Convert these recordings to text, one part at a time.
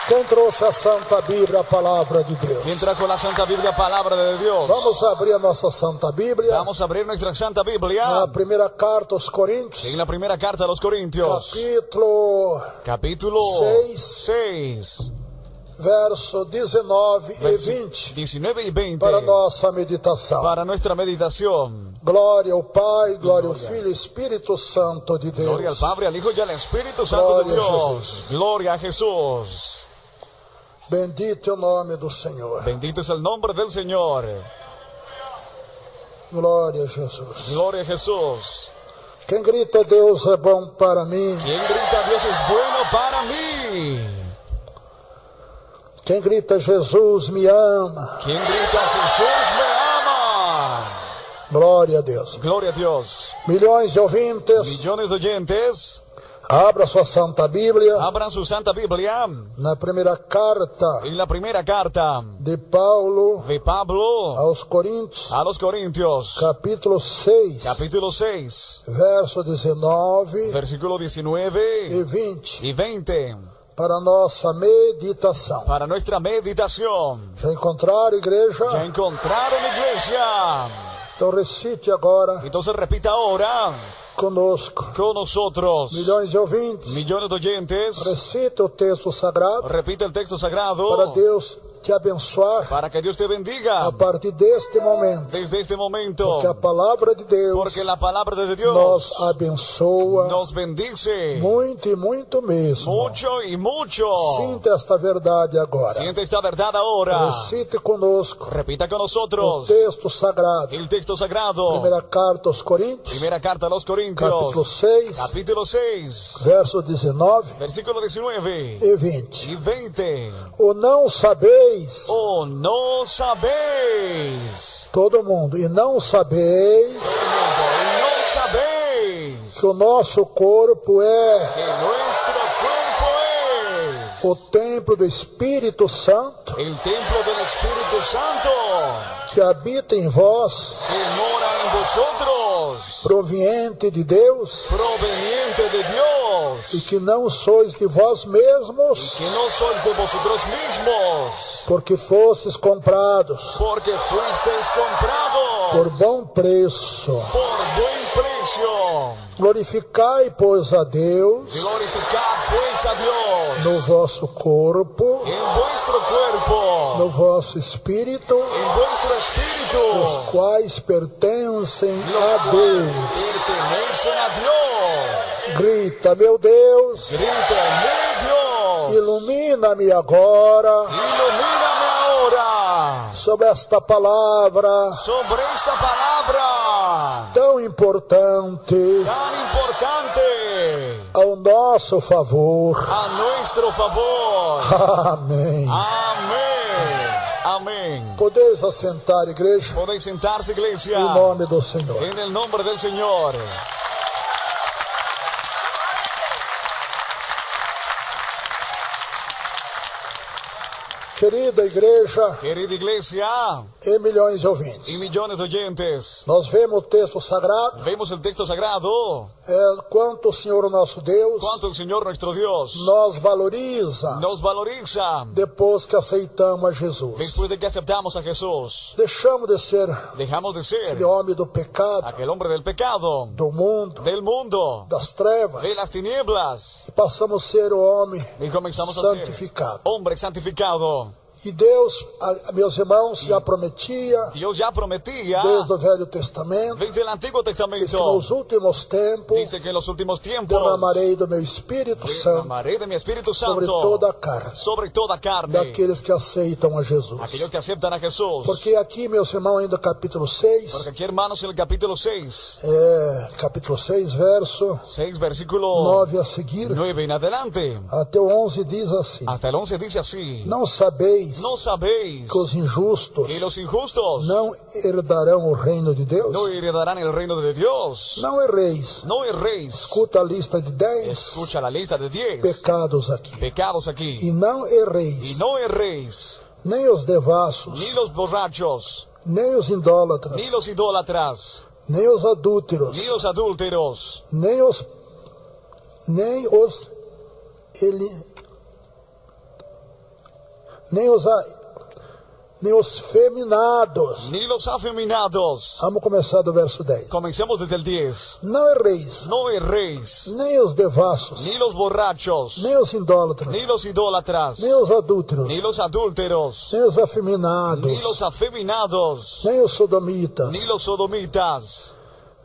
Quem trouxe a Santa Bíblia, a Palavra de Deus? ¿Quién trajo la Santa Biblia, palabra de Dios? Vamos abrir a nossa Santa Bíblia Vamos a abrir nuestra Santa Biblia na primeira carta aos Coríntios, en la primera carta a los Corintios, capítulo capítulo 6, 6, verso 19 e 20, 19 y 20, para nossa meditação. para nuestra meditación. Glória ao Pai, glória ao Filho e Espírito Santo de Deus. Gloria al Padre, al Hijo y al Espíritu Santo de Gloria a Dios. Gloria a Jesús. Bendito é o nome do Senhor. Bendito es el nombre del Señor. Glória a Jesus. Gloria a Jesús. Quem grita Deus é bom para mim. ¿Quién grita Dios es bueno para mí? Quem grita Jesus me ama. ¿Quién grita Jesús me ama? Glória a Deus. Gloria a Dios. Milhões de ouvintes, Millones de oyentes, abra sua Santa Bíblia abran su Santa Biblia na primeira carta en la primera carta de Paulo de Pablo aos Coríntios, a los Corintios, capítulo 6, capítulo 6, verso 19 versículo e 19 20, y 20, para nossa meditação. para nuestra meditación. Já encontraram, igreja? ¿Ya encontraron iglesia? Então recite agora Entonces repita ahora conosco. con nosotros. Milhões de ouvintes, Millones de oyentes, recite o texto sagrado repite el texto para sagrado Deus te abençoar para que Dios te bendiga a partir deste momento. desde este momento, Que a palavra de Deus porque la palabra de Dios nos abençoa nos bendice muito e muito mesmo. mucho y mucho. Sinta esta verdade agora. Siente esta verdad ahora. Recite conosco Repita con o nosotros texto sagrado. el texto sagrado. Primeira carta aos Coríntios, Primera carta a los capítulo Corintios, 6, capítulo 6, verso 19 versículo 19 e 20. y 20. Ou não sabeis, Oh, no sabéis, todo mundo, e não sabeis no sabéis que o nosso corpo é que nuestro cuerpo es o templo do Espírito Santo el templo del Espíritu Santo que habita em vós, que mora en vosotros, proveniente de Deus, proveniente de Dios, e que não sois de vós mesmos, que no sois de vosotros mismos, porque fostes comprados porque fuisteis comprados por bom preço. por buen precio. Glorificai, pois, a Deus Glorificad pues a Dios no vosso corpo, en vuestro cuerpo, no vosso espírito, en vuestro espíritu, os quais pertencem los a cuales Deus. pertenecen a Dios. Grita, meu Deus, Grita, mi Dios, ilumina-me agora ilumíname ahora sobre esta palavra sobre esta palabra tão importante tan importante ao nosso favor. a nuestro favor. Amém. Amén. Amén. Podeis assentar, igreja, Podéis sentarse, iglesia, em nome do Senhor. en el nombre del Señor. Querida igreja Querida iglesia e milhões de ouvintes, y millones de oyentes, nós vemos o texto sagrado, vemos el texto sagrado, quanto o Senhor nosso Deus cuánto el Señor nuestro Dios nos valoriza nos valoriza depois que aceitamos a Jesus. después de que aceptamos a Jesús. Deixamos de ser Dejamos de ser aquele homem do pecado, aquel hombre del pecado, do mundo, del mundo, das trevas, de las tinieblas, e passamos a ser o homem y comenzamos a ser santificado. hombre santificado. E Deus, meus irmãos, já prometia Dios ya prometía desde o Velho Testamento desde el Antiguo que Testamento, nos últimos tempos dice que en los últimos tiempos derramarei do meu Espírito Santo derramaré de mi Espíritu sobre Santo toda a carne, sobre toda carne, daqueles que aceitam a Jesus. aquellos que aceptan a Jesús. Porque aqui, meus irmãos, ainda capítulo 6, Porque aquí, hermanos, en el capítulo 6, capítulo 6, verso 6, versículo 9 a seguir, 9 en adelante, até o 11 diz assim: hasta el 11 dice así: Não sabeis ¿no sabéis que os injustos que los injustos não herdarão o reino de Deus? no heredarán el reino de Dios? Não erreis. No erréis. Escuta a lista de 10 Escucha la lista de 10 pecados aqui. pecados aquí. E não Y erreis, no erréis, nem os devassos, ni los borrachos, nem os idólatras, ni los idólatras, nem os adúlteros, ni los adúlteros, nem os nem os feminados. ni los afeminados. Vamos começar do verso 10. Comencemos desde el 10. Não erreis, No erréis, nem os devassos, ni los borrachos, nem os idólatras, ni los idólatras, nem os adúlteros, ni los adúlteros, nem os afeminados, ni los afeminados, nem os sodomitas, ni los sodomitas,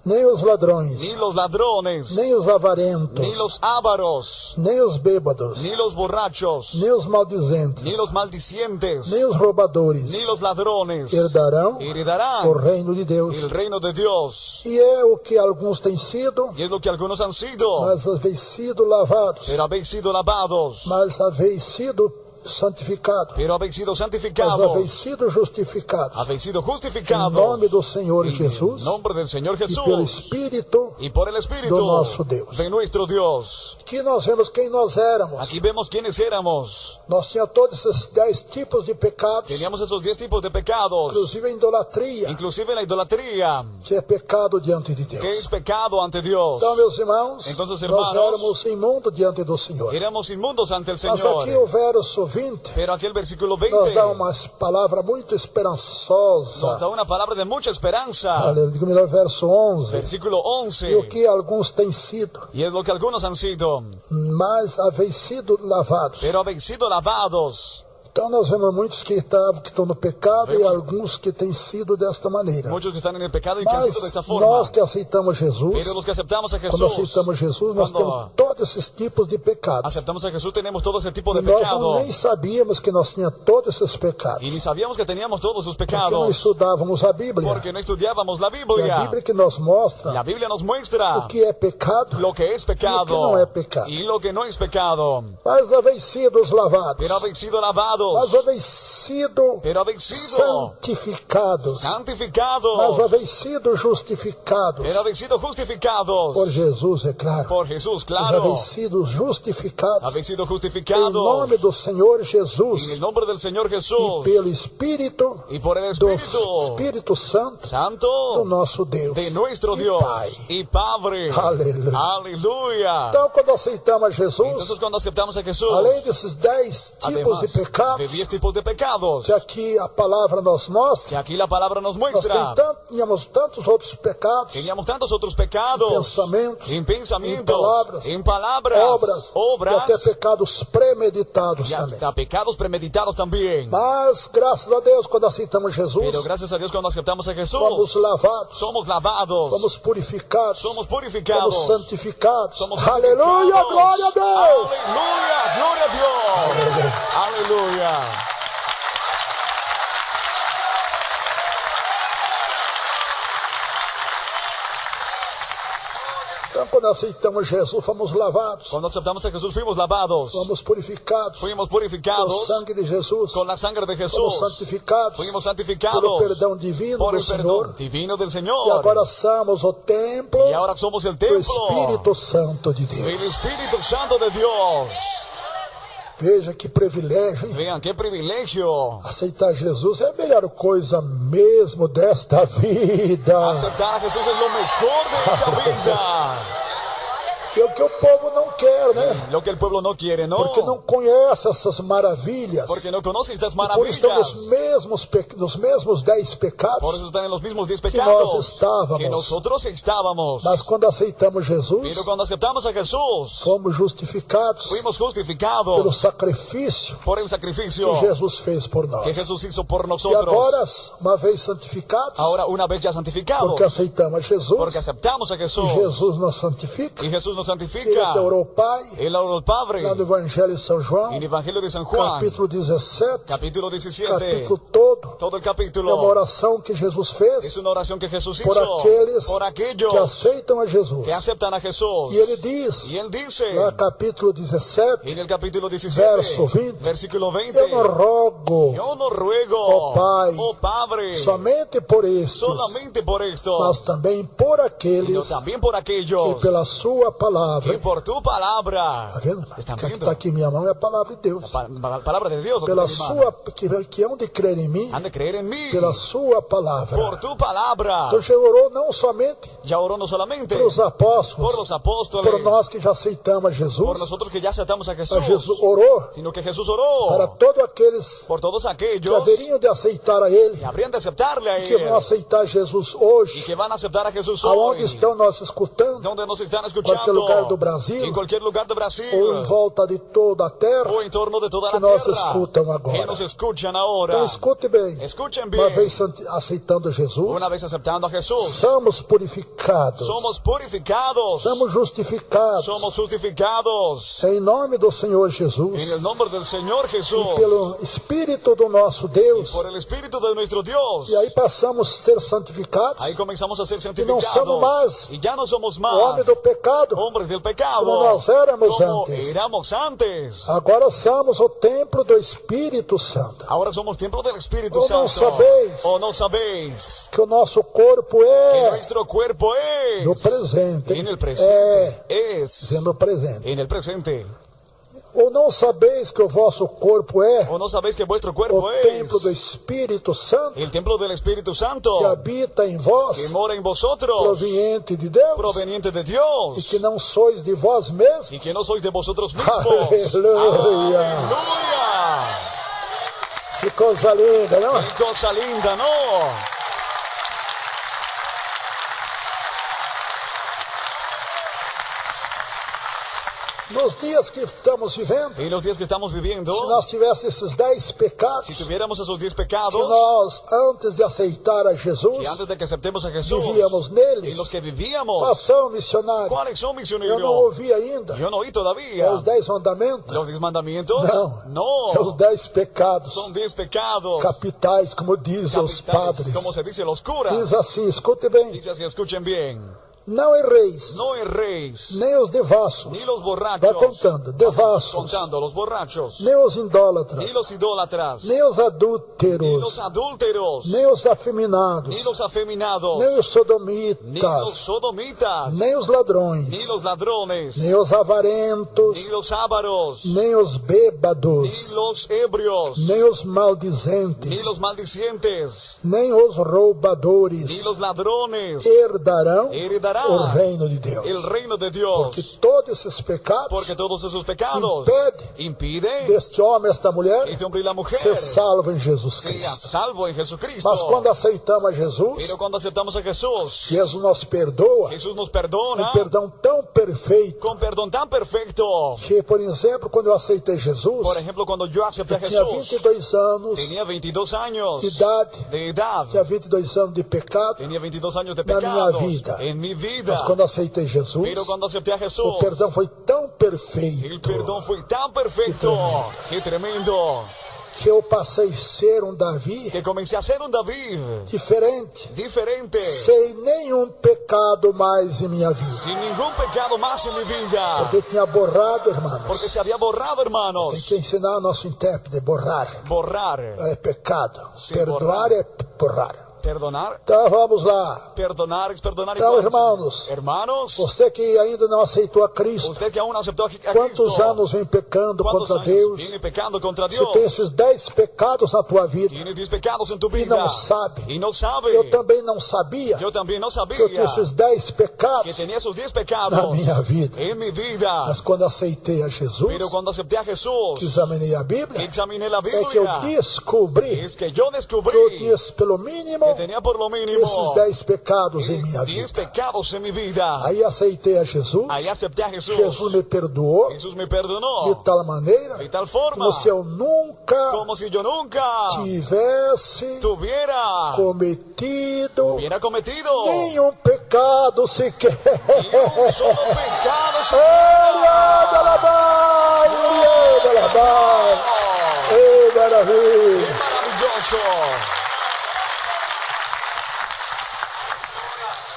nem os ladrões, ni los ladrones, nem os avarentos, ni los ávaros, nem os bêbados, ni los borrachos, nem os maldizentes, ni los maldicientes, nem os roubadores ni los ladrones herdarão o heredarán reino de Deus. el reino de Dios. E é o que alguns têm sido, Y es lo que algunos han sido, mas haveis sido lavados, pero habéis sido lavados, mas haveis sido santificados, pero habéis sido mas santificados, haveis sido justificados. habéis sido Em justificados nome do Senhor en Jesus el nombre del Señor e pelo Jesús Espírito y por el Espíritu do nosso Deus. de nuestro Dios. Que nós vemos quem nós éramos. Aquí vemos quiénes éramos. Nós tínhamos todos esses 10 tipos de pecados, Teníamos esos 10 tipos de pecados, inclusive a idolatria, inclusive la idolatría, que é pecado diante de Deus. que es pecado ante Dios. Então, meus irmãos, Entonces, nós hermanos, éramos imundo diante do Senhor. Éramos inmundos ante el Mas aqui Señor. o verso 20 Pero aquí el versículo nos 20 dá uma palavra muito nos esperançosa. da una palabra de mucha esperanza. Aleluia. Digo melhor, verso 11. Versículo E o 11. que alguns têm sido, Y es lo que algunos han sido, mas haveis sido lavados. pero habéis sido lavados. Então nós vemos muitos que estão no pecado e alguns que têm sido desta maneira. Muchos que están en el pecado y que han Mas sido de esta forma. nós que aceitamos Jesus, Pero los que aceptamos a quando Jesús, aceitamos Jesus, nós Quando temos todos esses tipos de pecados. aceptamos a Jesús, tenemos todo ese tipo E de nós pecado. não nem sabíamos que nós tínhamos todos esses pecados. Y ni sabíamos que teníamos todos sus Porque não pecados. estudávamos a Bíblia. Porque no estudiábamos la E a Biblia. Bíblia que nos mostra La Biblia nos muestra o que é pecado, lo que es pecado y lo que no es pecado. y lo que no es pecado. mas haveis sido lavados, Pero habéis sido mas lavados, haveis sido pero habéis sido santificados, mas santificados, haveis sido justificados pero habéis sido justificados por Jesus, é claro. por Jesús, Mas claro. haveis sido justificados Habéis sido em justificados nome do Senhor en el Jesus nombre del Señor e Jesús pelo Espírito y por el do Espíritu Espírito Santo do Santo nosso Deus de nuestro e Dios Pai. y Padre. Aleluia. Aleluya. Então, quando aceitamos a Jesus, Entonces cuando aceptamos a Jesús, além desses 10 tipos de además pecados, de 10 tipos de pecados, que aqui a palavra nos mostra, que aquí la palabra nos nós muestra, tínhamos tantos outros pecados, teníamos tantos otros pecados, pensamentos, en pensamientos, em en palabras, obras, e até pecados premeditados y também. hasta pecados premeditados también. Mas, graças a Deus, quando aceitamos Pero Jesus, gracias a Dios cuando aceptamos a Jesús, fomos lavados, somos lavados, fomos purificados, somos fomos purificados, santificados. somos Aleluia, santificados. glória a Deus! Aleluya, gloria a Dios. Aleluya. Então, quando aceitamos Jesus, fomos lavados, Cuando aceptamos a Jesús fuimos lavados, fomos purificados fuimos com o purificados sangue de Jesus, con la sangre de fomos Jesús, santificados fuimos pelo santificados perdão divino por do el Senhor. perdón divino del E Señor. agora somos o templo Y ahora somos el do templo Espírito Santo de Deus. del Espíritu Santo de Dios. Veja que privilégio, hein? Vean qué privilegio. Aceitar Jesus é a melhor coisa mesmo desta vida. Aceptar a Jesús es lo mejor de esta vida. É o que o povo não quer, né? Lo que el pueblo no quiere, ¿no? Porque não conhece essas maravilhas. Porque no conoce estas Por isso estão maravillas. nos mesmos 10 pecados. Por eso están en los mismos 10 nós pecados estávamos. que nosotros estábamos. Mas quando aceitamos Jesus, Pero cuando aceptamos a Jesús, fomos justificados fuimos pelo justificados sacrifício por el sacrificio que Jesus fez por nós. que Jesús hizo por E nosotros. agora, uma vez santificados, Ahora, una vez ya santificados, porque aceitamos a Jesus, porque aceptamos a e Jesús Jesus nos santifica, y Jesús nos Ele santifica, te orou ao Pai, Él oró al Padre lá no Evangelho de São João, en el Evangelio de San Juan, capítulo 17, capítulo 17, capítulo todo, todo el é uma capítulo oração que Jesus es fez una oración que Jesús por hizo aqueles por aquellos que aceitam a Jesus. que aceptan a Jesús. E ele diz, Y Él dice lá capítulo 17, en el capítulo 17, Verso 20, versículo 20, eu não rogo yo no ruego, Oh, Pai, oh Padre, somente por estes, solamente por esto, mas também por sino aqueles también por que aquellos pela sua que palavra. que por tu palabra. Tá vendo? Estão O que vendo? está aqui em minha mão é a palavra de Deus. Palabra de Dios. Pela sua, que hão de crer em mim, Han de creer en mí. pela sua palavra. Por tu palabra. Então já orou não somente Ya oró no solamente para os apóstolos, por los apóstoles, por nós que já aceitamos a por Jesus, nosotros que ya aceptamos a mas Jesús, Jesus orou sino que Jesús oró para todos aqueles por todos que aquellos haveriam de aceitar a Ele, que habrían de aceptarle a que vão Él aceitar Jesus y hoje, que van a aceptar a Jesús aonde hoy, estão nos escutando, donde nos están qualquer escuchando, lugar do Brasil, en cualquier lugar de Brasil, ou em volta de toda a terra, o en torno de toda que la nos tierra, escutam agora. que nos escuchan ahora. Então escute bem, Escuchen uma bien, vez aceitando Jesus, una vez aceptando a Jesús, somos purificados, somos purificados, somos justificados, somos justificados em nome do Senhor en Jesus, el nombre del Señor Jesús, pelo Espírito do nosso Deus, por el Espíritu de nuestro Dios. e aí passamos a ser santificados, Ahí comenzamos a ser somos santificados más y ya no somos más homem do pecado, hombres del pecado como nós éramos como antes. éramos antes. Agora somos o templo do Espírito Santo, Ahora somos templo del Espíritu ¿O no Santo. sabéis? ¿O no sabéis que o nosso corpo que é nuestro cuerpo es no presente, en el presente? Es dizendo presente. en el presente. Ou não sabeis que o vosso corpo é ¿O no sabéis que vuestro o cuerpo templo do es Espírito Santo el templo del Espíritu Santo que habita em vós, que mora en vosotros, proveniente de Deus, proveniente de e Dios, que não sois de vós mesmos? y que no sois de vosotros mismos? Aleluia! ¡Aleluya! Que coisa linda, não? ¡Qué cosa linda, ¿no? Nos dias que estamos vivendo, En los días que estamos viviendo, se nós tivéssemos esses 10 pecados si tuviéramos esos 10 que pecados nós, antes de aceitar a que Jesus, antes de que aceptemos a Jesús, vivíamos en neles, los que vivíamos, passão missionário. ¿cuáles son, Eu misionero? não ouvi ainda. Yo no oí É todavía. os 10 mandamentos? ¿Los 10 mandamientos? Não. É os No. 10 pecados Son 10 pecados capitais, como dizem os capitales, padres. como se dice los curas. Diz assim, escute bem. Dice así, escuchen bien. Não erreis, No erréis, nem os devassos, ni los borrachos. vai contando, devassos, Contando, los borrachos, nem os idólatras, ni los idólatras, nem os ni los adúlteros, adúlteros, nem os afeminados, ni los afeminados, nem os ni los sodomitas, sodomitas, nem os ladrões, ni los ladrones, nem os avarentos, ni los ávaros, nem os ni bêbados, los ebrios, nem os ni maldizentes, los maldicientes, nem os ni roubadores los ladrones herdarão heredarán o reino de Deus. el reino de Porque Dios. todos esses pecados Porque todos esos pecados impiden deste homem, esta mulher, este hombre y la mujer ser salvo em Jesus sea Cristo. salvo en Jesucristo. Mas quando aceitamos a Jesus, Pero cuando aceptamos a Jesús, Jesus nos perdoa, Jesús nos um perdona perdão tão perfeito con perdón tan perfecto. que, por exemplo, quando eu aceitei Jesus, Por ejemplo, cuando yo acepté a eu tinha Jesús, 22 anos tenía 22 años de idade, de edad, tinha 22 anos de pecado, tenía 22 años de Na minha pecados vida. en mi vida. mas quando aceitei Jesus, Pero cuando acepté a Jesús, o perdão foi tão el perfeito perdón fue tan perfecto, qué tremendo, que eu passei a ser um Davi que comencé a ser un David diferente, diferente, sem nenhum pecado mais em minha vida, sin ningún pecado más en mi vida, porque tinha borrado, irmãos. porque se había borrado, Tem hermanos. que ensinar ao nosso intérprete borrar. Borrar, É pecado. Sim, Perdoar borrar. é borrar. perdonar, Então vamos lá. perdonar es perdonar. Então, igual. irmãos, Hermanos, você que ainda não aceitou a Cristo, usted que aún no aceptó a Cristo, quantos anos vem pecando ¿cuántos contra años Deus? viene pecando contra Você Dios? tem esses 10 pecados na tua vida Tienes 10 pecados en tu e vida não sabe. y no sabe. Eu também não sabia Yo también no que eu tinha sabía esses 10 que pecados tenía esos 10 na pecados minha vida. en mi vida. Mas quando aceitei a Jesus, Pero cuando acepté a Jesús, que examinei a que Bíblia, examiné la é que eu Biblia, descobri es que yo que eu descubrí tinha pelo mínimo que tenía por lo mínimo esses 10 pecados em minha 10 vida. pecados en mi vida. Aí aceitei a Jesus, Ahí acepté a Jesús. Jesus me perdoou Jesús me de perdonó tal maneira de tal forma como se eu nunca como si yo nunca tivesse hubiera cometido cometido nenhum pecado sequer. ni un solo pecado. Oriada Labai, Oriada Labai. Oh, maravilha! ¡Qué maravilloso!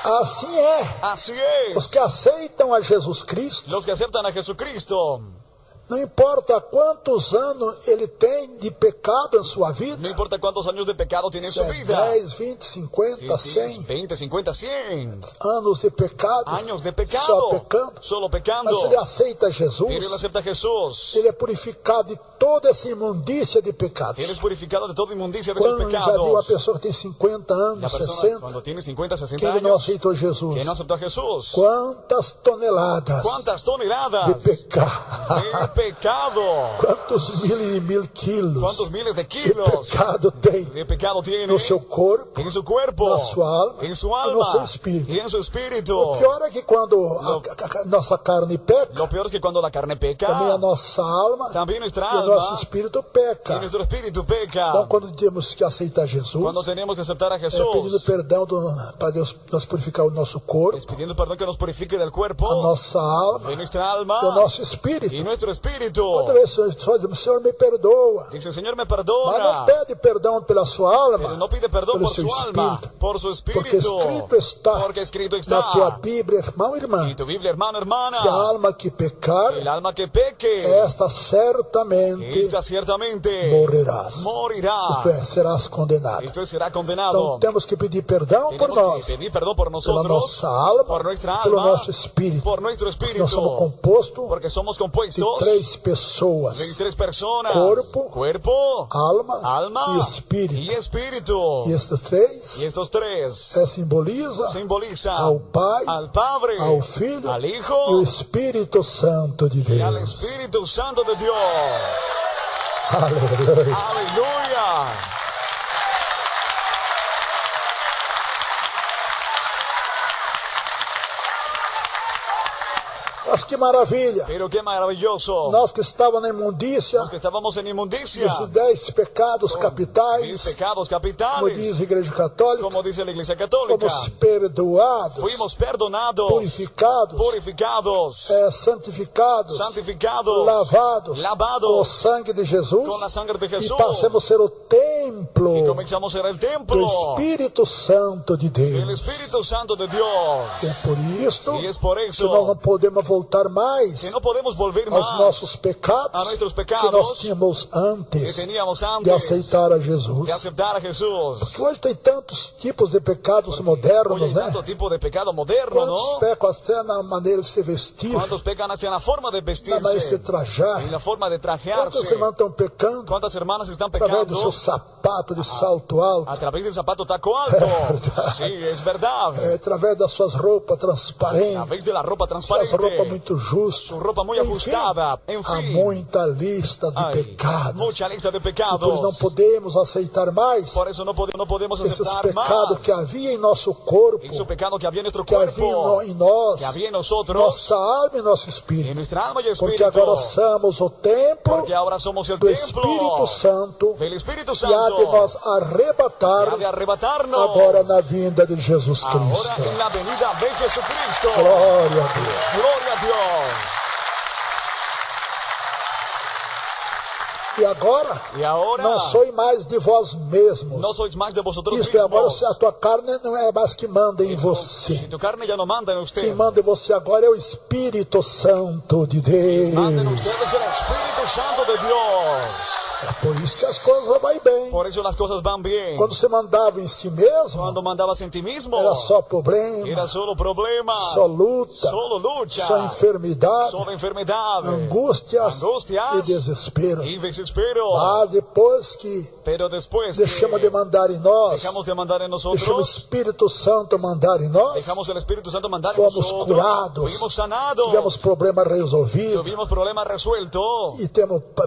Assim é. Así Os es. que aceitam a Jesus Cristo, Los que aceptan a Jesucristo, Não importa quantos anos ele tem de pecado em sua vida. No importa cuántos años de pecado tiene en su Se é vida. 10, 20, 50, Sí, 100 20, 50, 100 anos de pecado. años de Só pecado. pecando. Solo pecando. Mas ele aceita Jesus. Pero él acepta a Jesús. Ele é purificado de toda essa imundícia de pecados. Él es purificado de toda inmundicia de sus Quando já viu a pecados. pessoa que tem 50 La anos, persona 60, cuando tiene 50, que 60 ele não años, aceitou Jesus. que no aceptó a Jesús. Quantas toneladas ¿Cuántas de toneladas pecado. de pecado? Quantos mil e mil quilos ¿Cuántos miles de de kilos pecado tem de pecado tiene no seu corpo, en su cuerpo, na sua alma en su e no alma seu espírito. y en su espíritu? O pior é que quando a nossa carne peca, Lo peor es que cuando la carne peca, também a nossa alma también nuestra e o nosso alma espírito y peca. nuestro espíritu peca. Então, quando temos que aceitar Jesus, Cuando tenemos que aceptar a pedindo Jesús, perdão para Deus nos purificar o nosso corpo, es pidiendo perdón que nos purifique del cuerpo, a nossa alma de nuestra e o alma nosso espírito. y nuestro espíritu. Outra vez, o Senhor me perdoa, Dice, Señor, me mas não perdona, pede perdão pela sua pero alma, no pide perdón pelo por seu su alma, espírito, por su porque espíritu, escrito está porque escrito na tua está Bíblia, irmão e irmã, en tu Biblia, hermano, hermana, que a alma que pecar, el alma que peque, esta certamente esta ciertamente morrerás. morirá, Isto é, serás condenado. esto será Então condenado. temos que pedir perdão por Tenemos nós, que pedir perdón por pela nosotros, nossa alma, por nuestra pelo alma, nosso espírito. por nuestro espíritu, Nós somos compostos porque somos de compuestos 3 pessoas: de 3 personas: cuerpo, alma alma e espírito. y espíritu. E estes 3 Y estos 3 simboliza simbolizan ao Pai, al Padre, ao Filho al e o Hijo Espírito Santo de y al Deus. Espíritu Santo de Dios. Aleluia. Aleluya. Mas que maravilha! Pero qué maravilloso. Nós que estávamos na imundícia, Los que estábamos en inmundicia, esses 10 pecados 10 capitais, pecados como capitales, diz a Igreja Católica, como dice la Iglesia Católica, fomos perdoados, fuimos perdonados, purificados, santificados, santificados, lavados lavados com o sangue de Jesus, con la sangre de e Jesús, passamos a ser o templo y comenzamos a ser el do templo Espírito Santo de del Deus. Espíritu Santo de Dios. É por isto Y es por que nós eso não podemos voltar mais que no podemos volver aos más nossos pecados a nuestros que nós pecados tínhamos que antes teníamos de antes aceitar a Jesus. de aceptar a Jesús. Porque hoje tem tantos tipos de pecados Hoy hay modernos, né? tanto tipo de pecado moderno, Quantos ¿no? pecam até na maneira de se vestir, ¿Cuántos pecan hasta en la forma de na maneira de se vestirse, trajar. en la forma de Quantos trajearse? irmãos estão pecando ¿Cuántas hermanas están através do seu pecando sapato de salto alto, a través del zapato taco alto? Sí, es verdad. através das suas roupas A transparentes, través de la ropa suas transparente, roupas muito justas. su ropa muy Enfim, ajustada. En há fin, muita lista de hay pecados. mucha lista de E por isso não pecados. podemos aceitar mais Por eso no podemos esses aceptar pecados más que havia em nosso corpo, ese pecado que había en nuestro que havia cuerpo, em nós, que había en em nosotros, nossa alma e nosso en espírito. nuestra alma y Porque espíritu. agora somos o templo Porque ahora somos el do templo Espírito Santo del Espíritu que há de Santo. nós Que arrebatar ha de arrebatarnos agora na vinda de Jesus ahora Cristo. en la venida de Jesucristo. Glória a Deus. Gloria a Dios. E agora, Y ahora não sois mais de vós mesmos. no sois más de vosotros Isto é, agora mismos. a tua carne não é mais que manda em Si você. tu carne ya no manda en Quem usted, manda em você agora é o Espírito Santo de manda en Deus. ustedes el Espíritu Santo de Dios. É por isso que as coisas vão bem. Por eso las cosas van bien. Quando você mandava em si mesmo, Cuando mandabas en ti mismo, era só problema, era solo problemas, só luta, solo lucha, só enfermidade, solo enfermedad, angústias e desespero. y desespero. Mas depois que Pero después deixamos que de mandar em nós, dejamos de mandar en deixamos o nosotros, Espírito Santo mandar em nós, dejamos el Espíritu Santo mandar en fomos nosotros, curados, fuimos sanados, tivemos problemas resolvidos tuvimos problemas resueltos, e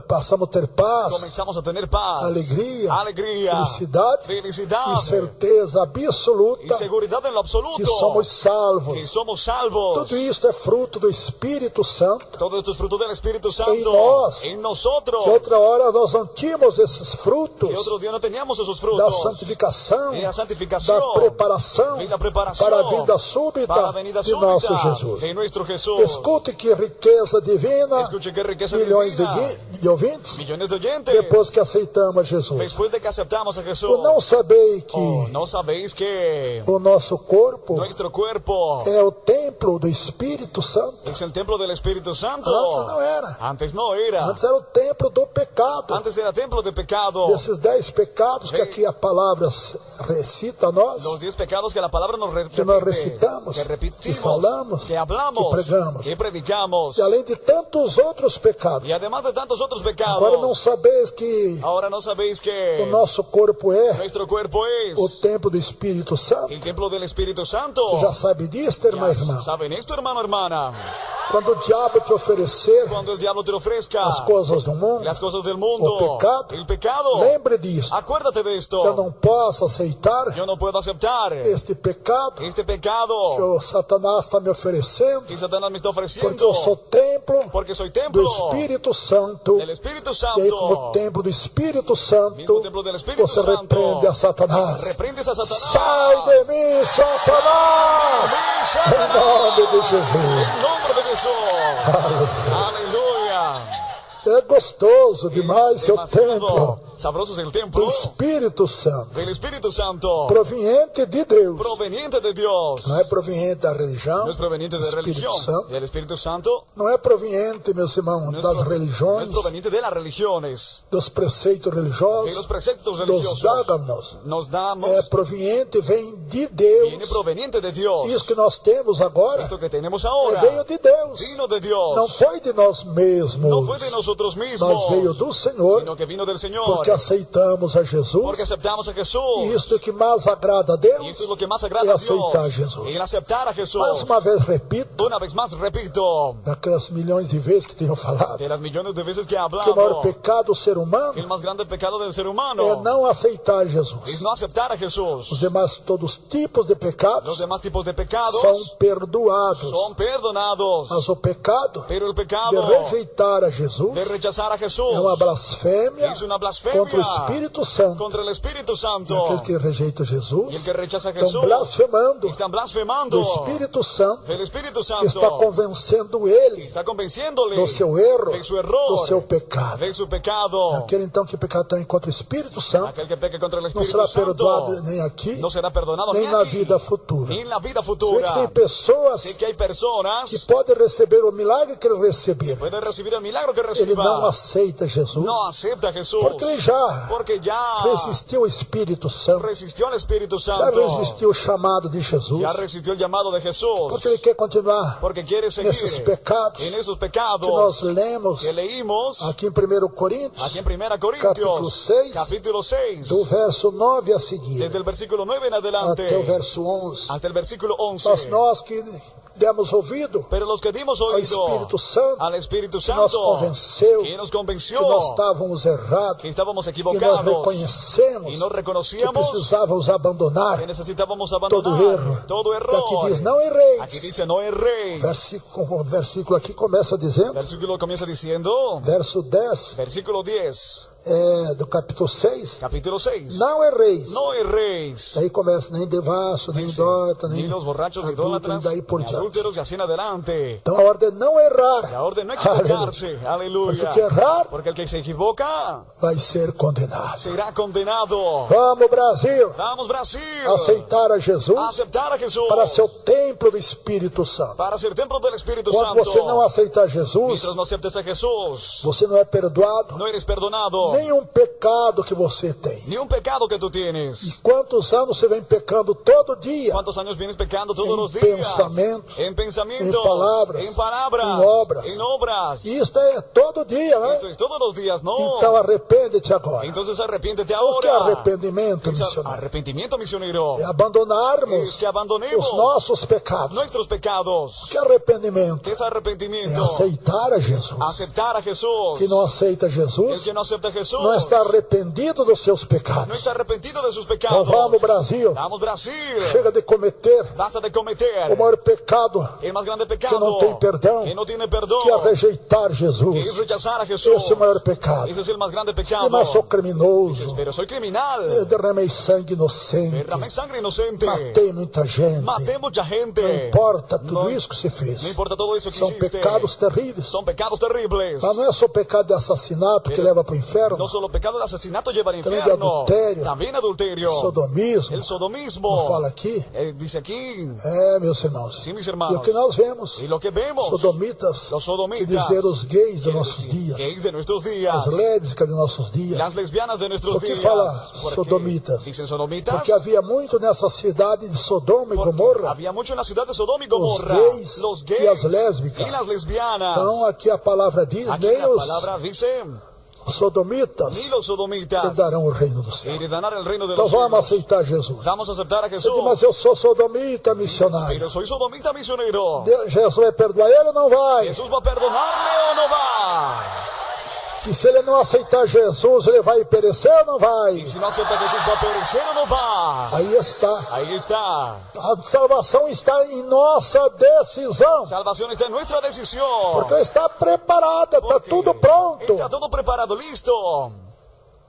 passamos a ter paz, comenzamos a tener paz, alegria, alegría, felicidade felicidad e certeza y absoluta seguridad en lo absoluto, que somos que salvos. somos salvos. Tudo isto é fruto do Espírito Santo. Todo esto es fruto del Espíritu Em Santo nós. en nosotros. Que outra hora nós não tínhamos esses frutos Que otro día no teníamos esos da frutos. santificação, Y la santificación, da preparação y la preparación para a vida súbita para la venida de nosso súbita Jesus. de nuestro Jesús. Escute que riqueza divina, Escuche qué riqueza milhões divina. de ouvintes, Millones de oyentes, depois que aceitamos Jesus. después de que aceptamos a Jesús. Ou não sabeis que ¿No sabéis que o nosso corpo nuestro cuerpo é o templo do Espírito Santo? es el templo del Espíritu Santo? Antes não era. Antes no era. Antes era o templo do pecado. Antes era templo de pecado. Desses 10 pecados que aqui a palavra recita a nós, Los 10 pecados que la palabra nos repite, que nós recitamos, que que repetimos, falamos, que hablamos, que pregamos. que predicamos. e além de tantos outros pecados. Y además de tantos otros pecados. Agora não sabeis que Ahora no sabéis que o nosso corpo é nuestro cuerpo es o templo do Espírito Santo. el templo del Espíritu Santo. Você já sabe disso, irmã e irmã? ¿Saben esto, hermano, hermana? Quando o diabo te oferecer Cuando el diablo te ofrezca as coisas do mundo, las cosas del mundo, o pecado, el pecado, lembre disso. acuérdate de esto. Eu não posso aceitar Yo no puedo aceptar este pecado este que pecado o Satanás está me oferecendo, que Satanás me está porque ofreciendo, eu sou templo porque soy do templo Espírito Santo. del Espíritu E aí, como Santo. templo do Espírito Mismo Santo, templo del Espíritu você Santo. repreende a Satanás. Reprendes a Satanás. Sai de mim, Satanás! Em nome de Jesus. En nombre de Jesús. Aleluya. É gostoso demais seu templo Demasiado sabroso es el do templo Espírito Santo, del Espíritu Santo, proveniente de Deus. proveniente de Dios. Não é proveniente da religião, No es proveniente do de Espírito religión, Santo. del Espíritu Santo. Não é proveniente, meus irmãos, No es, das no es religiões, proveniente de las religiones, dos preceitos de religiosos, los preceptos dos religiosos. dogmas. Nos damos, É proveniente, vem de viene Deus. proveniente de Dios. Isso que nós temos agora Esto que tenemos ahora veio de Deus. vino de Dios. Não foi de nós mesmos. No fue de nosotros mismos, Mas veio do Senhor, sino que vino del Señor. porque aceitamos a Jesus. Porque aceptamos a Jesús. E isto que mais agrada a Deus Y esto es lo que más agrada é a Dios. aceitar Jesus. En aceptar a Jesús. Mais uma vez repito, Una vez más repito, daquelas milhões de vezes que tenho falado, de las millones de veces que he que hablado, o maior pecado do ser humano que el más grande pecado del ser humano é não aceitar Jesus. es no aceptar a Os Jesús. demais, todos os tipos de Los pecados demás tipos de pecados são perdoados. son perdonados. Mas o pecado Pero el de pecado rejeitar a Jesus de rechazar a Jesús é uma blasfêmia es una blasfemia contra o Espírito Santo. contra el Espíritu E Santo. aquele que rejeita Y Jesus el que rechaza a estão Jesús blasfemando están blasfemando do Espírito Santo, del Espíritu que está Santo. convencendo ele Está convenciéndole do seu erro, de su error, do seu pecado. de su pecado. Aquele então que peca também contra o Espírito Santo Aquel que peca contra el não Espíritu será Santo perdoado nem aqui, no será perdonado nem ni na aquí, vida futura. ni en la vida Você vê futura. que tem pessoas Sé que hay personas que podem receber o milagre que ele receber. pueden recibir el milagro que Ele reciba, não aceita Jesus, no acepta a Jesús, porque ele já porque ya resistiu ao Espírito Santo, resistió al Espíritu já Santo, resistiu o chamado de Jesus, ya resistió el llamado de Jesús, porque ele quer continuar porque quiere seguir nesses pecados en esos que pecados nós lemos que leímos aqui em 1 Coríntios, aquí en 1 capítulo Corintios 6, capítulo 6, do verso 9 a seguir, desde el versículo 9 en adelante até o verso 11. hasta el versículo Mas 11. nós que demos ouvido Pero los que dimos ao oído Espírito Santo, al Espíritu que nos Santo, convenceu que nos que convenció nós estávamos errados, que estábamos e nós equivocados reconhecemos y nos que reconocíamos precisávamos abandonar que necesitábamos todo erro. abandonar todo E aqui error. diz, não erreis. Aquí dice, no erréis. O versículo aqui começa dizendo, Versículo comienza diciendo, verso 10, versículo 10, do capítulo 6, capítulo 6. não erreis. No erréis. Daí começa nem devasso, nem idólatra, Ni nem los borrachos, ni adúltero, idólatras, e daí por ni diante. adúlteros, y así en adelante. Então a ordem é não errar. La orden no equivocarse. Aleluya. Porque errar Porque el que se equivoca vai ser condenado. será condenado. Vamos, Brasil, Vamos, Brasil. aceitar a Jesus Aceptar a Jesús para ser o templo do Espírito Santo. para ser templo del Espíritu Quando Santo. você não aceitar Jesus, Mientras no aceptes a Jesús, você não é perdoado. no eres perdonado. Nenhum pecado que você tem. Ni un pecado que tú tienes. Quantos anos você vem pecando todo dia? ¿Cuántos años vienes pecando todos En los días? pensamiento, En pensamiento. en palabras, En palabras. en obras. En obras. Isto é todo dia, né? Esto es todos los días, ¿no? Então arrepende-te agora. Entonces arrepiéntete O que é ahora. arrependimento, Es missionário? arrepentimiento misionero. É abandonarmos Es que abandonemos os nossos pecados. nuestros pecados. Que arrependimento? ¿Qué es É arrepentimiento? aceitar a Jesus. Aceptar a Jesús. Que não aceita El Jesus que no acepta a Jesús não está arrependido dos seus no pecados. está arrepentido de sus Então pecados. vamos, Brasil. Vamos, Brasil. Chega de cometer Basta de cometer o maior pecado, el más grande que pecado não tem perdão, que no tiene perdón, que é rejeitar que es Jesus. rechazar a Jesús. Esse é o maior pecado. Ese es el más grande E pecado. mas sou criminoso. Pero soy criminal. Eu derramei sangue inocente. Derramé sangre inocente. Matei muita gente. Maté mucha gente. Não importa tudo No- isso que se fez. No importa todo eso que São hiciste. pecados terríveis. Son pecados terribles. Mas não é só pecado de assassinato que leva para o inferno. inferno. No solo pecado de asesinato lleva al Também de infierno. adultério. También adulterio. Sodomismo. El sodomismo. Não fala aqui? Dice aquí. Meus irmãos. Sim, meus E irmãos. o que nós vemos? Y lo que vemos. Sodomitas. Los sodomitas. Que dizer os gays de Quiere nossos decir, dias. gays de nuestros días. As lésbicas de nossos dias. Las lesbianas de nuestros Por que días. fala ¿Por qué sodomitas? dicen sodomitas? Porque havia muito nessa cidade de Sodoma e Porque Gomorra. había mucho en la ciudad de Sodoma y Gomorra. gays Los e gays as lésbicas. y las lesbianas. Então aqui a palavra diz, Aquí nem la os palabra dice, sodomitas ni los sodomitas herdarão o reino do céu. heredarán el reino de Então los vamos cielos. aceitar Jesus. Vamos a aceptar a Você Jesús. diz, mas eu sou sodomita missionário. Pero soy sodomita misionero. Jesus vai perdoar ele ou não vai? ¿Jesús va a perdonarle o no va? E se ele não aceitar Jesus, ele vai perecer ou não vai? Y si no acepta a Jesús, ¿va a perecer o no va? Aí está. Ahí está. A salvação está em nossa decisão. Salvación está en nuestra decisión. Porque está preparada, está Porque tudo pronto. Está todo preparado, listo.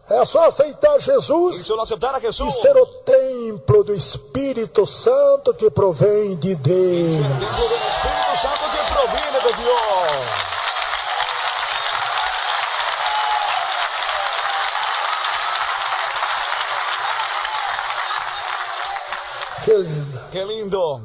É só aceitar Y Jesus solo aceptar a e Jesús. ser o templo do Espírito Santo que provém de Es Deus. el templo del Espíritu Santo que proviene de Dios. Que lindo. Qué lindo.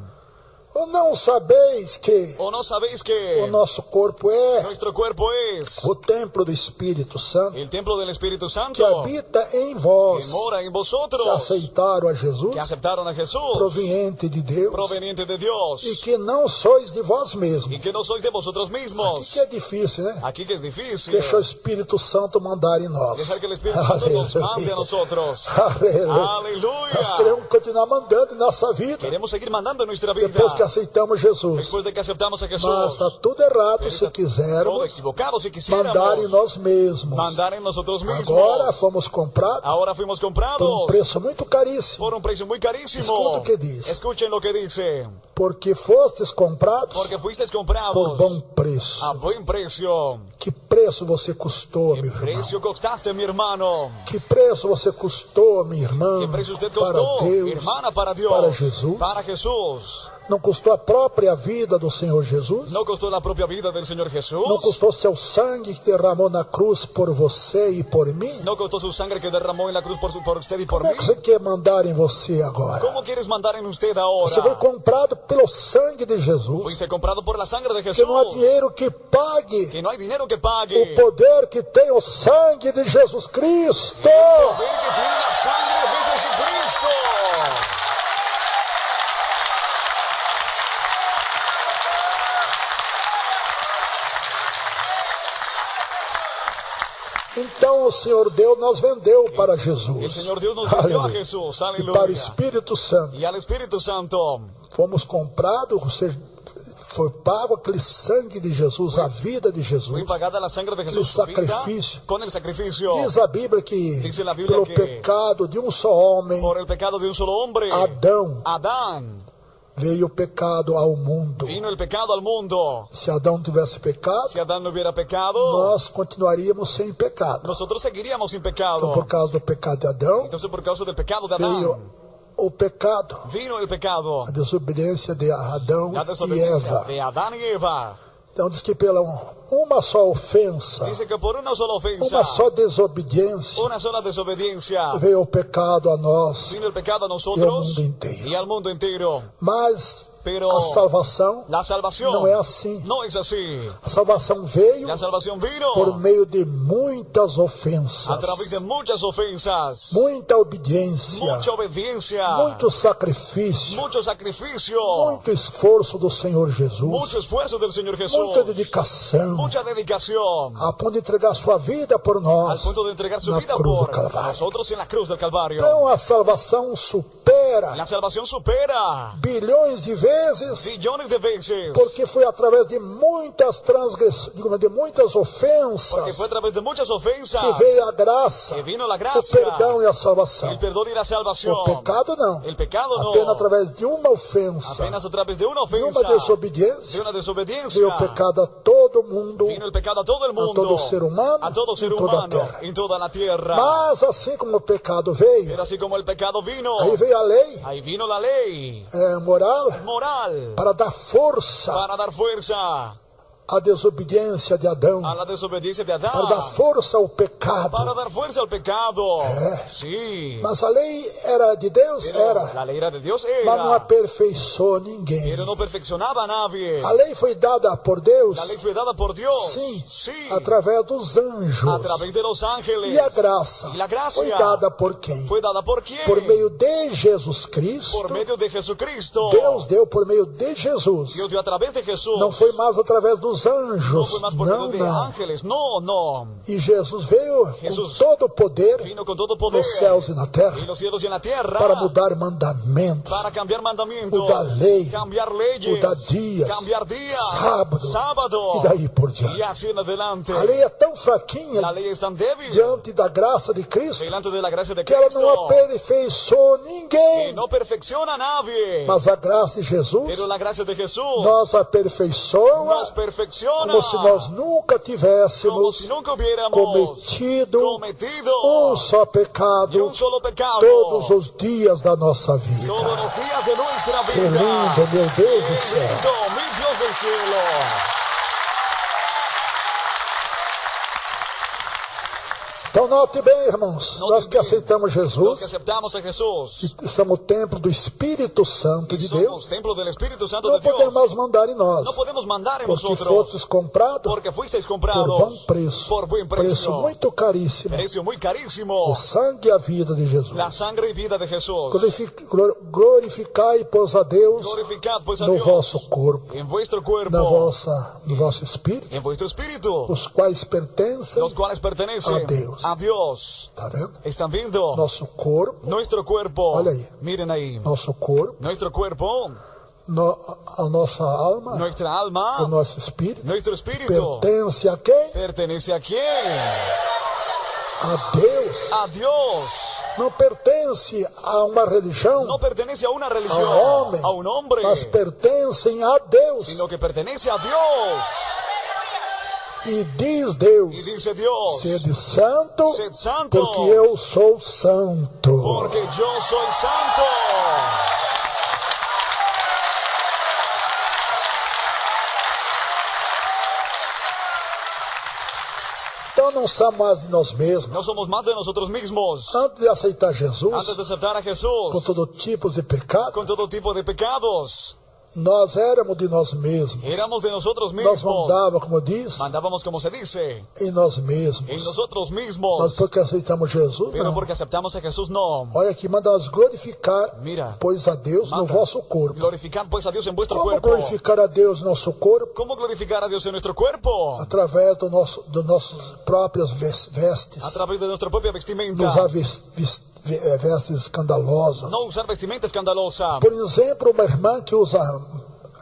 Ou não sabeis que ¿O no sabéis que o nosso corpo é nuestro cuerpo es o templo do Espírito Santo el templo del Espíritu que Santo habita em que vós, mora en que vosotros, aceitaram a Jesus, que aceptaron a Jesús, proveniente de Deus, proveniente de Dios, e que não sois de vós y mesmos. que no sois de vosotros Aqui mismos. que é difícil, né? Aquí que es difícil. Deixa o Espírito Santo mandar em nós. Dejar que el Espíritu Santo nos mande a nosotros. Aleluya. Nós queremos continuar mandando em nossa vida Queremos seguir mandando en nuestra vida depois que aceitamos Jesus. después de que aceptamos a Jesús. Mas está tudo errado Pero se está todo quisermos equivocado si mandar em quisiéramos nós mesmos. mandar en nosotros mismos. Agora fomos comprados Ahora fuimos por um comprados preço muito caríssimo, por un precio muy carísimo. Escuta o que diz. Escuchen lo que dice. porque fostes comprados Porque fuisteis por comprados bom preço. a buen precio. Que preço você custou, ¿Qué meu irmão? precio costaste, mi hermano? Que preço você custou, minha irmã? ¿Qué precio usted Para costó, Deus, hermana, para Dios? para Jesus. Para Jesús. Não custou a própria vida do Senhor Jesus? ¿No costó la propia vida del Señor Jesús? Não custou seu sangue que derramou na cruz por você e por mim? ¿No costó su sangre que derramó en la cruz por usted y por Como mí? é que você quer mandar em você agora? ¿Cómo quieres mandar en usted Você foi ahora? comprado pelo sangue de Jesus. Fuiste comprado por la sangre de Que Jesús. não há dinheiro que pague Que no hay dinero que o pague. poder que tem o sangue de Jesus Cristo. El poder que tiene la sangre de Jesucristo. Então o Senhor Deus nos vendeu para El Jesus. Señor Dios nos vendió a Aleluia. Jesús. E para o Aleluya. Espírito Santo. Y al Espíritu Santo. Fomos comprados, ou seja, foi pago aquele sangue de Jesus, a vida de Fue Jesus. pagada la sangre de Jesús. El su vida, sacrificio. con el sacrificio. Diz a Bíblia que Dice la Biblia pelo que- pecado de um só homem, Por el pecado de un solo hombre. Adão, Adán. veio o pecado ao mundo. Vino el pecado al mundo. Se Adão tivesse pecado, Si Adán no hubiera pecado, nós continuaríamos sem pecado. nosotros seguiríamos sin Então, pecado. por causa do pecado de Adão, Entonces, por causa del pecado de veio Adán, o pecado, vino el pecado. a desobediência de Adão La e desobediencia Eva. de Adán y Eva. Então diz que pela uma só ofensa, Dice que por una sola ofensa, uma só desobediência, una sola desobediencia, veio o pecado a nós. vino el pecado a Y al nosotros mundo entero. y al mundo entero. Mas Pero a salvação la salvación não é assim. no es así. A salvação veio La salvación vino por meio de muitas ofensas, a través de muchas ofensas, muita obediência, mucha obediencia, muito sacrifício, mucho sacrificio, muito esforço do Senhor Jesus, mucho esfuerzo del Señor Jesús, muita dedicação, mucha dedicación, a ponto de entregar sua vida por al nós. punto de entregar su Na vida cruz por do Calvário. nosotros en la cruz del Calvario. Então a salvação supera La salvación supera bilhões de vezes, billones de veces, porque foi através de muitas transgressões, de muitas ofensas, porque fue a través de muchas ofensas que veio a graça, que vino la o gracia, perdão e a salvação. el perdón y la salvación. O pecado não. El pecado no, Apenas através de uma ofensa, apenas a través de una de uma ofensa, de desobediência, una desobediencia, veio o pecado a todo mundo, vino el pecado a todo el mundo, todo ser humano, a todo ser em toda a humano, terra. en toda la tierra. Mas assim como o pecado veio, Pero así como el pecado vino, aí veio a lei ahí vino la ley moral moral para dar força para dar fuerza a desobediência de Adão, a la desobediencia de para dar Adán, força ao pecado. para dar fuerza al pecado. Sí. Mas a lei era de Deus? Pero Era. la ley era de Dios, Mas não era. aperfeiçoou ninguém. Pero no perfeccionaba a nadie. A lei foi dada por Deus, La lei fue dada por Dios. sim, Sí. através dos anjos. A través de los ángeles. E a graça Y la gracia foi dada por quem? fue dada por quién? Por meio de Jesus Cristo. Por medio de Jesucristo. Deus deu por meio de Jesus. Dios dio a través de Jesús. Não foi mais através dos No anjos. fue más por Não, medio de não. ángeles. No, no. E Jesus veio Jesus com todo o poder Vino con todo poder. nos céus e na terra En los cielos y en la tierra. para mudar mandamentos, Para cambiar mandamientos. mudar lei, Cambiar leyes. mudar dias, Cambiar días. sábado, e daí por Y diante. así en adelante. A lei é tão fraquinha La ley es tan débil. diante da graça de Cristo Delante de la gracia de que ela Cristo. não aperfeiçoou Que ninguém. no perfecciona a nadie. Mas a graça de Jesus Pero la gracia de Jesús nos aperfeiçoa nos perfecciona. como se nós nunca Como tivéssemos si nunca hubiéramos cometido só ni pecado un solo pecado. todos os dias da nossa vida. Todos los días de nuestra vida. Que lindo, meu Deus do Qué céu. lindo, mi Dios del cielo. Então note bem, irmãos, Note nós que bem. aceitamos Los que Jesus, aceptamos a Jesús estamos no templo do Espírito Santo y de somos Deus, templo del Espíritu Santo não de Dios. podemos mais mandar em nós, No podemos mandar en porque vosotros. fostes comprados Porque fuisteis por bom comprados preço, por buen preço precio. muito caríssimo, Precio muy o carísimo. sangue e a vida de Jesus. La sangre y vida de Jesús. Glorificai, pois, a Deus Glorificad pues a no Dios vosso corpo, en vuestro no cuerpo, vosso espírito, en vuestro espíritu, os quais pertencem, los cuales pertenecen a Dios. a Dios. tá vendo? ¿Están viendo? Nosso corpo, Nuestro cuerpo. Olha aí. Miren ahí. nosso corpo, Nuestro cuerpo, a nossa alma, nuestra o alma, nosso espírito, nuestro espíritu. pertence a quem? ¿Pertenece a quién? A Deus. A Dios. Não pertence a uma religião, No pertenece a una religión, a homem, a un hombre, mas pertencem a Deus. sino que pertenece a Dios. E diz Deus, Y dice Dios, sede santo, sed santo, porque eu sou santo. porque yo soy santo. Então não somos mais de nós mesmos. No somos más de nosotros mismos. Antes de aceitar Antes Jesus, de aceptar a com Jesús, todo tipo de pecado, con todo tipo de pecados, nós éramos de nós mesmos. éramos de nosotros Nós mismos. mandávamos, como diz, Mandábamos, como se dice, em nós mesmos. en nosotros Mas mismos. porque aceitamos Jesus, Pero não. porque aceptamos a Jesús, no. Olha aqui, manda nós glorificar, Mira. pois, a Deus no Manda. vosso corpo. Glorificad pues a Dios en vuestro Como cuerpo. glorificar a Deus no nosso corpo? ¿Cómo glorificar a Dios en nuestro cuerpo? Através das nossas próprias vestes. A través de nuestra propia Não vestimenta. usar vestes escandalosas. No usar vestimenta escandalosa. Por exemplo, uma irmã que usa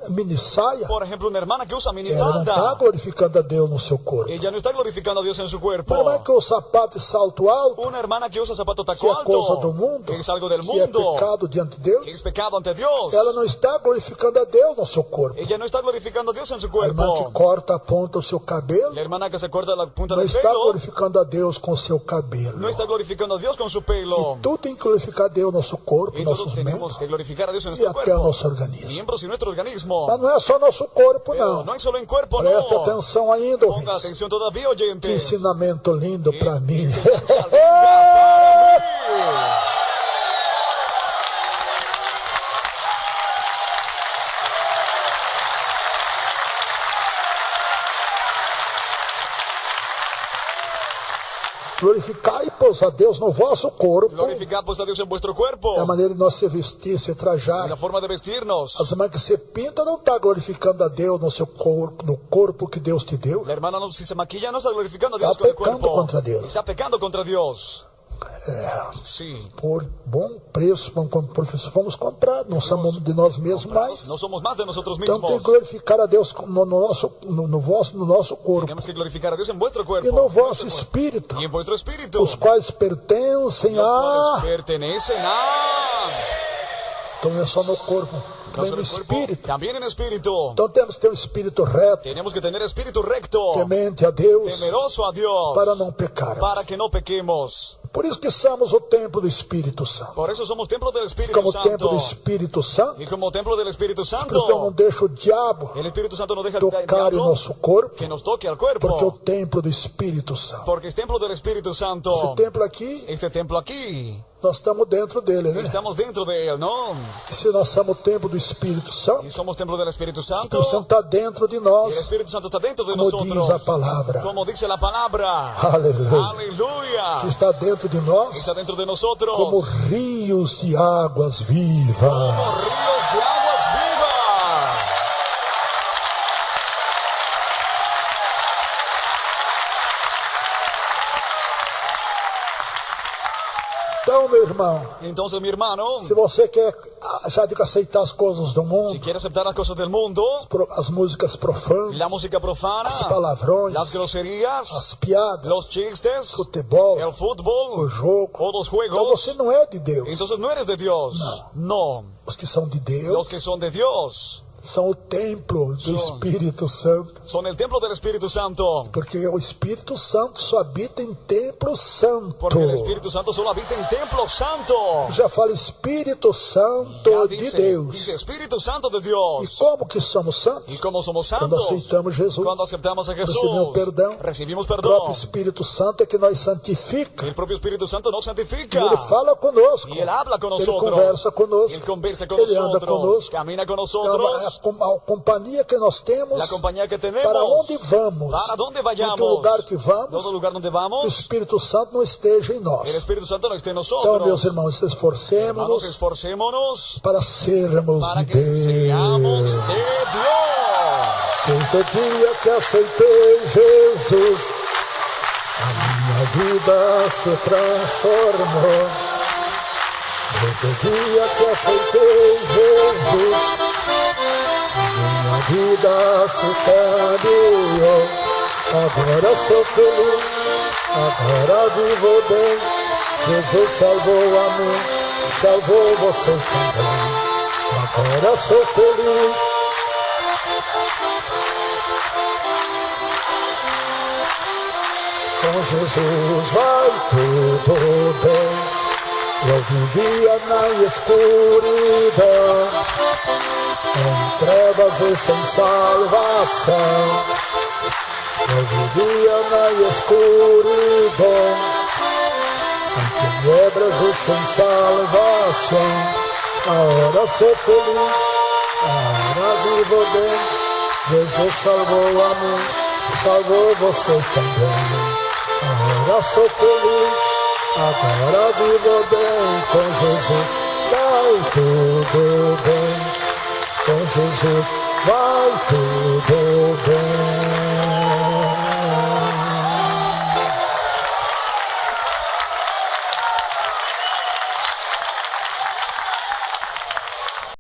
mini saia, Por ejemplo, una hermana que usa ela não está minifalda. glorificando a Deus no seu corpo. Ella no está glorificando a Dios en su cuerpo. Uma irmã que usa sapato e salto alto, Una hermana que usa zapato taco que é coisa do alto, mundo, que es algo del que é mundo, pecado diante de Deus, que es pecado ante Dios. ela não está glorificando a Deus no seu corpo. Ella no está glorificando a Dios en su A irmã que cuerpo. corta a ponta do seu cabelo, La hermana que se corta la punta não del está pelo glorificando a Deus com o seu cabelo. no está glorificando a Dios con su pelo. Tu tem que glorificar a Deus no nosso corpo, Y todos nossos tenemos membros que glorificar a Dios en e nuestro até o cuerpo, nosso organismo. miembros y nuestro organismo. Mas não é só nosso corpo, Pero não. no hay solo en cuerpo, Preste no. atenção ainda, Ponga ouvintes. atención todavía, Que oyentes. ensinamento lindo para mim. Enseñanza linda para mí. Glorificai, pois, a Deus no vosso corpo. Glorificad pues a Dios en vuestro cuerpo. É a maneira de nós se vestir, se En trajar. la forma de vestirnos. As irmãs que se pinta não está glorificando a Deus no seu corpo, no corpo que Deus te deu. La hermana no, si se maquilla no está glorificando a Dios Está con el pecando cuerpo. contra Dios. Está pecando contra Dios. É, Sí. por bom preço, fomos comprados, não somos de nós mesmos mais. No somos más de nosotros Então tem mismos. que glorificar a Deus no nosso corpo Tenemos que glorificar a Dios en vuestro e cuerpo. no vosso espírito, Y en vuestro espíritu. os quais pertencem Los a... cuales pertenecen a... Então não é só no corpo, No também solo no en cuerpo, espírito. también en espíritu. Então temos que ter um espírito reto, Tenemos que tener espíritu recto, temente a Deus, temeroso a Dios, para não pecar. para que no pequemos. Por isso que somos o templo do Espírito Santo. Por eso somos templo del Espíritu Como Santo. templo do Espírito Santo, Y como templo del Espíritu Santo, então não deixa o diabo el Espíritu Santo no deja tocar o diablo nosso corpo, que nos toque al cuerpo. porque é o templo do Espírito Santo. Porque es templo del Espíritu Santo. Esse templo aqui, Este templo aquí, nós estamos dentro dele, né? estamos dentro de él, ¿no? E se nós somos o templo do Espírito Santo, Y somos templo del Espíritu o Santo. Espírito Santo está dentro de El nós, Espíritu Santo está dentro de como nosotros. diz a palavra. Como dice la palabra. Aleluia. Aleluya. Que está dentro de nós, Está dentro de nosotros. como rios de águas vivas. Como ríos de aguas vivas. Então, meu irmão, Entonces, mi hermano, se você quer já de aceitar as coisas do si mundo, quiere aceptar las cosas del mundo, as músicas profanas, la música profana, os palavrões, las groserías, as piadas, los chistes, futebol, el o fútbol jogo, o los então juegos, você não é de Deus. entonces no eres de Dios. No. Os que são de Los Deus que son de Dios são o templo do Espírito Santo. son el templo del Espíritu Santo. Porque o Espírito Santo só habita em templo santo. Porque el Espíritu Santo solo habita en templo santo. Já fala Espírito Santo Ya de dice, Deus. dice Espíritu Santo de E Dios. como que somos santos? ¿Y cómo somos Quando santos? aceitamos Jesus. Cuando aceptamos a Jesús, Recebemos perdão. recibimos O perdón. próprio Espírito Santo é que nos santifica. El propio Espíritu Santo nos santifica. E Ele fala conosco. Y Él habla con Ele nosotros. conversa conosco. Él conversa con Ele anda nosotros. conosco. Camina con É nosotros. a companhia que nós temos. La compañía que tenemos. Para onde vamos? Para donde Em vayamos. todo lugar que vamos, Todo lugar donde que o vamos. Espírito Santo não esteja em nós. El Espíritu Santo no esté en Então, nosotros. meus irmãos, Hermanos, esforcémonos esforcémonos para sermos para de que seamos Deus. de Dios. Desde o dia que aceitei Jesus, a minha vida se transformou. Desde o dia que aceitei Jesus, minha vida se cambiou. Agora sou feliz, agora vivo bem. Jesus salvou a mim, salvou vocês também. Agora sou feliz. Com Jesus vai tudo bem. Eu vivia na escuridão, em trevas e sem salvação. Eu vivia na escuridão, em tiniebras e sem salvação. Agora sou feliz, agora vivo bem. Jesus salvou a mim, salvou vocês também. Agora sou feliz, agora vivo bem. Com Jesus vai tudo bem. Com Jesus vai tudo